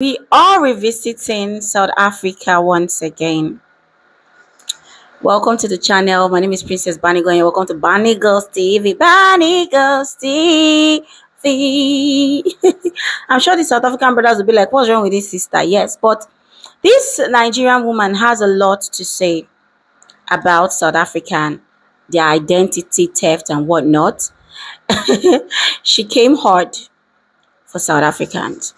We are revisiting South Africa once again. Welcome to the channel. My name is Princess Banigo, and welcome to Bunny Girls TV. Bunny Girls TV. I'm sure the South African brothers will be like, "What's wrong with this sister?" Yes, but this Nigerian woman has a lot to say about South African, their identity theft and whatnot. She came hard for South Africans.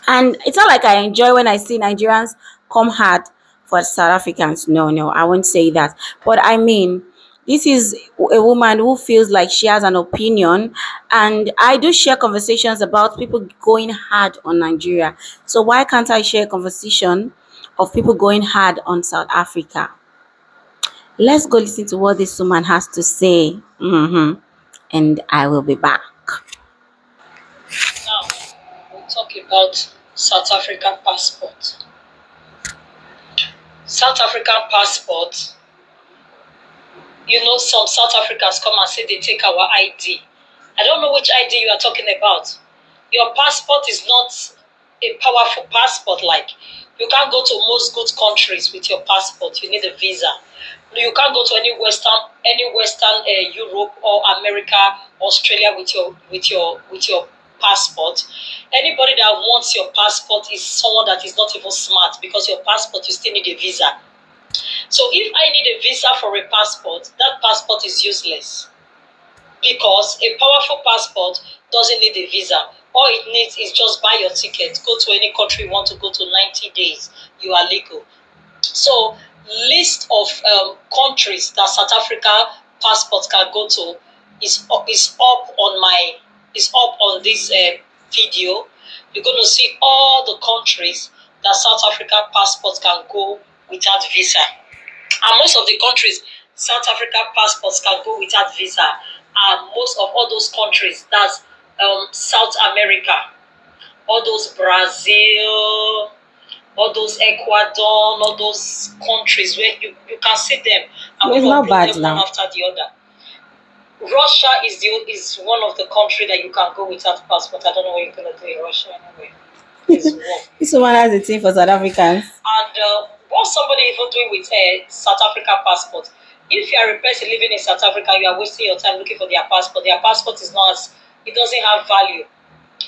And it's not like I enjoy when I see Nigerians come hard for South Africans. No, I won't say that. But I mean, this is a woman who feels like she has an opinion. And I do share conversations about people going hard on Nigeria. So why can't I share a conversation of people going hard on South Africa? Let's go listen to what this woman has to say. And I will be back. Now, we'll talk about South African passport. South African passport, some South Africans come and say they take our ID. I don't know which ID you are talking about. Your passport is not a powerful passport. Like, you can't go to most good countries with your passport. You need a visa. You can't go to any Western Europe or America, Australia with your passport. Anybody that wants your passport is someone that is not even smart, because your passport, you still need a visa. So if I need a visa for a passport, that passport is useless, because a powerful passport doesn't need a visa. All it needs is just buy your ticket, go to any country you want to go to, 90 days, you are legal. So list of countries that South Africa passports can go to is up on this video. You're going to see all the countries that South Africa passports can go without visa. And most of the countries South Africa passports can go without visa are most of all those countries. That's South America, all those Brazil, all those Ecuador, all those countries where you can see them. And it's not bad now. One after the other. Russia is one of the countries that you can go without passport. I don't know what you're gonna do in Russia anyway. This one has a thing for South Africans. And what's somebody even doing with a South Africa passport? If you are a person living in South Africa, you are wasting your time looking for their passport. Their passport it doesn't have value,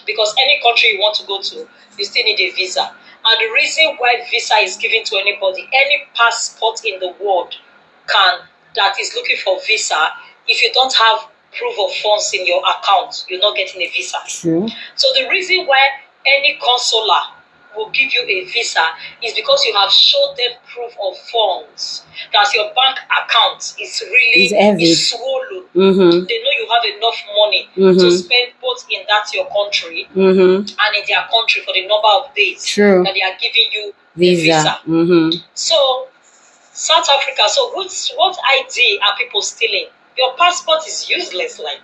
because any country you want to go to, you still need a visa. And the reason why visa is given to anybody, any passport in the world that is looking for visa, if you don't have proof of funds in your account, you're not getting a visa. True. So the reason why any consular will give you a visa is because you have showed them proof of funds, that your bank account is really swollen. They know you have enough money to spend both in your country and in their country for the number of days that they are giving you visa. So South Africa, so what ID are people stealing? Your passport is useless. Like,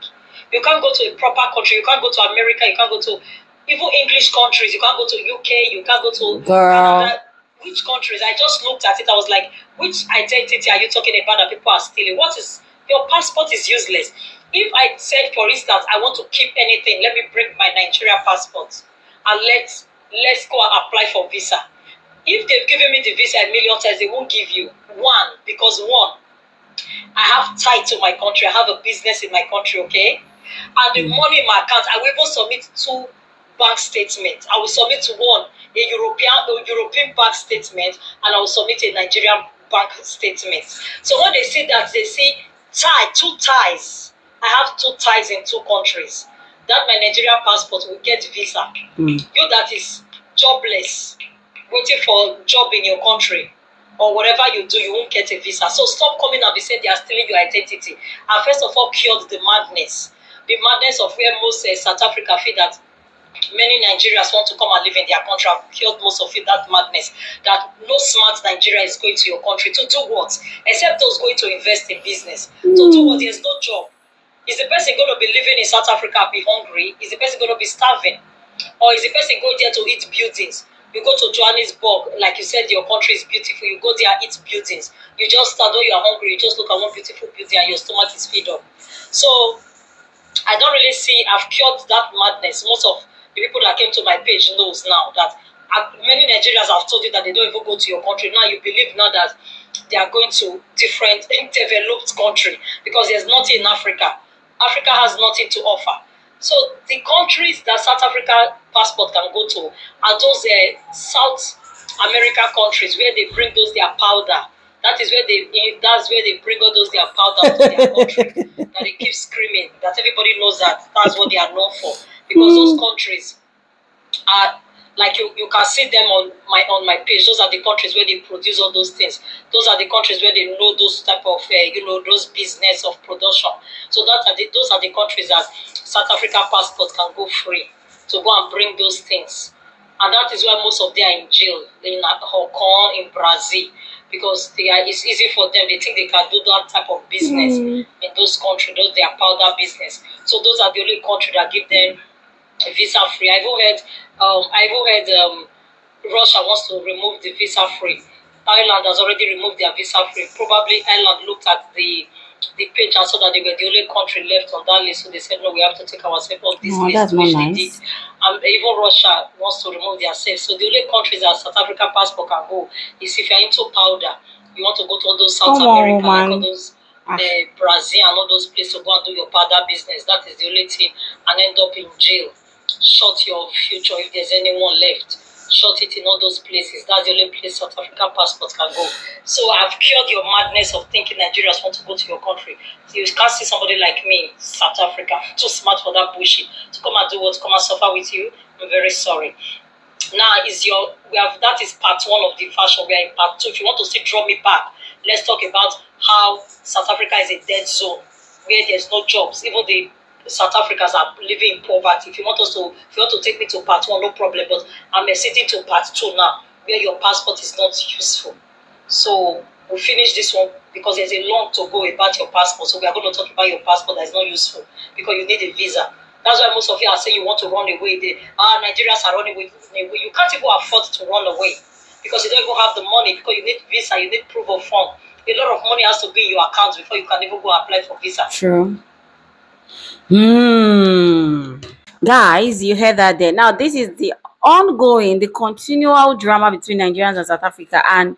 you can't go to a proper country, you can't go to America, you can't go to even English countries, you can't go to UK, you can't go to Canada. Which countries? I just looked at it, I was like, which identity are you talking about that people are stealing? Your passport is useless. If I said, for instance, I want to keep anything, let me bring my Nigeria passport and let's go and apply for visa. If they've given me the visa a million times, they won't give you one, because I have tied to my country, I have a business in my country, okay? And the money in my account, I will even submit 2 bank statements. I will submit one, a European bank statement, and I will submit a Nigerian bank statement. So when they see that, they see 2 ties. I have 2 ties in 2 countries. That my Nigerian passport will get visa. You that is jobless, waiting for a job in your country, or whatever you do, you won't get a visa. So stop coming and be saying they are stealing your identity. And first of all, cured the madness. The madness of where most South Africa feel that many Nigerians want to come and live in their country. I've cured most of it, that madness. That no smart Nigerian is going to your country to do what? Except those going to invest in business. To do what? There's no job. Is the person going to be living in South Africa and be hungry? Is the person going to be starving? Or is the person going there to eat buildings? You go to Johannesburg, like you said, your country is beautiful. You go there, eat buildings. You just stand, though you are hungry, you just look at one beautiful building and your stomach is filled up. So I don't really see, I've cured that madness. Most of the people that came to my page knows now that Many Nigerians have told you that they don't even go to your country. Now you believe now that they are going to different developed country because there's nothing in Africa. Africa has nothing to offer. So the countries that South Africa passport can go to are those South America countries where they bring those their powder. That's where they bring all those their powder to their country. That they keep screaming. That everybody knows that's what they are known for. Because those countries are like you can see them on my page. Those are the countries where they produce all those things. Those are the countries where they know those type of those business of production. So those are the countries that South Africa passport can go free to go and bring those things. And that is why most of them are in jail in Hong Kong, in Brazil, because it's easy for them. They think they can do that type of business in those countries. Those their powder business. So those are the only countries that give them visa free. I even heard Russia wants to remove the visa free. Ireland has already removed their visa free. Probably Ireland looked at the page and saw that they were the only country left on that list. So they said, no, we have to take ourselves off this list, that's which nice. they did. Even Russia wants to remove their self. So the only countries that South Africa passport can go is if you're into powder. You want to go to all those South America, like all those Brazil and all those places to go and do your powder business. That is the only thing, and end up in jail. Short your future if there's anyone left. Short it in all those places. That's the only place South African passport can go. So I've cured your madness of thinking Nigerians want to go to your country. So you can't see somebody like me, South Africa, too smart for that bullshit, to come and do what? Come and suffer with you. I'm very sorry. Now that is part one of the fashion. We are in part two. If you want to still draw me back, let's talk about how South Africa is a dead zone where there's no jobs. Even the South Africans are living in poverty. If you want to take me to part one, no problem. But I'm sitting to part two now, where your passport is not useful. So we'll finish this one because there's a long to go about your passport. So we are going to talk about your passport that is not useful because you need a visa. That's why most of you are saying you want to run away. Nigerians are running away. You can't even afford to run away because you don't even have the money, because you need visa, you need proof of fund. A lot of money has to be in your account before you can even go apply for visa. True. Guys, you heard that there. Now, this is the continual drama between Nigerians and South Africa. And,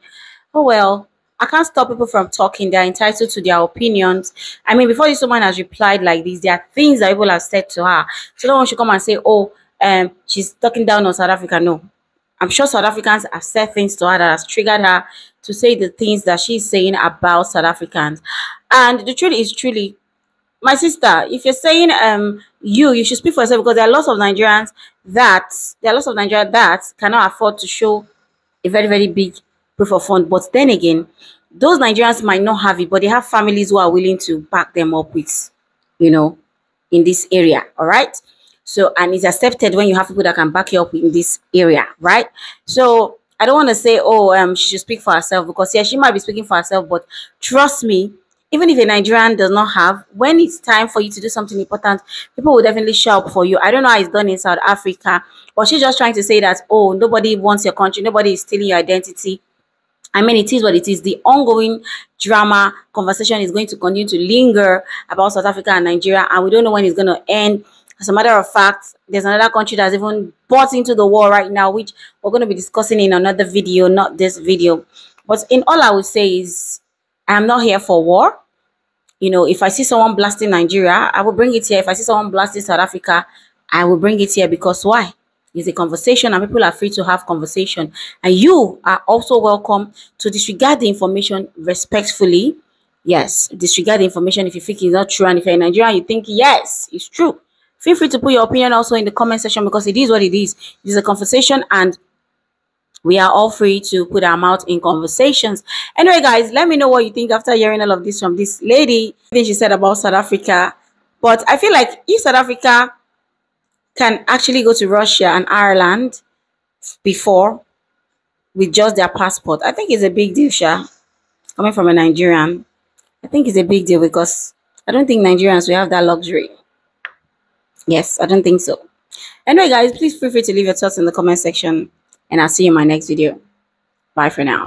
oh well, I can't stop people from talking. They're entitled to their opinions. I mean, before this woman has replied like this, there are things that people have said to her. So no one should come and say, oh, she's talking down on South Africa. No. I'm sure South Africans have said things to her that has triggered her to say the things that she's saying about South Africans. And the truth is truly, my sister, if you're saying you should speak for yourself, because there are lots of Nigerians that cannot afford to show a very, very big proof of fund. But then again, those Nigerians might not have it, but they have families who are willing to back them up with, in this area. All right. So, and it's accepted when you have people that can back you up in this area, right? So I don't want to say, oh, she should speak for herself, because yeah, she might be speaking for herself, but trust me, even if a Nigerian does not have, when it's time for you to do something important, people will definitely show up for you. I don't know how it's done in South Africa, but she's just trying to say that, oh, nobody wants your country, nobody is stealing your identity. I mean, it is what it is. The ongoing drama conversation is going to continue to linger about South Africa and Nigeria, and we don't know when it's going to end. As a matter of fact, there's another country that's even bought into the war right now, which we're going to be discussing in another video, not this video. But in all I would say is, I'm not here for war. If I see someone blasting Nigeria, I will bring it here. If I see someone blasting South Africa, I will bring it here, because why? It's a conversation and people are free to have conversation. And you are also welcome to disregard the information respectfully. Yes, disregard the information if you think it's not true. And if you're in Nigeria, you think, yes, it's true. Feel free to put your opinion also in the comment section, because it is what it is. It is a conversation, and we are all free to put our mouth in conversations. Anyway, guys, let me know what you think after hearing all of this from this lady. I think she said about South Africa. But I feel like if South Africa can actually go to Russia and Ireland before with just their passport, I think it's a big deal, Sha. Coming from a Nigerian, I think it's a big deal, because I don't think Nigerians will have that luxury. Yes, I don't think so. Anyway, guys, please feel free to leave your thoughts in the comment section, and I'll see you in my next video. Bye for now.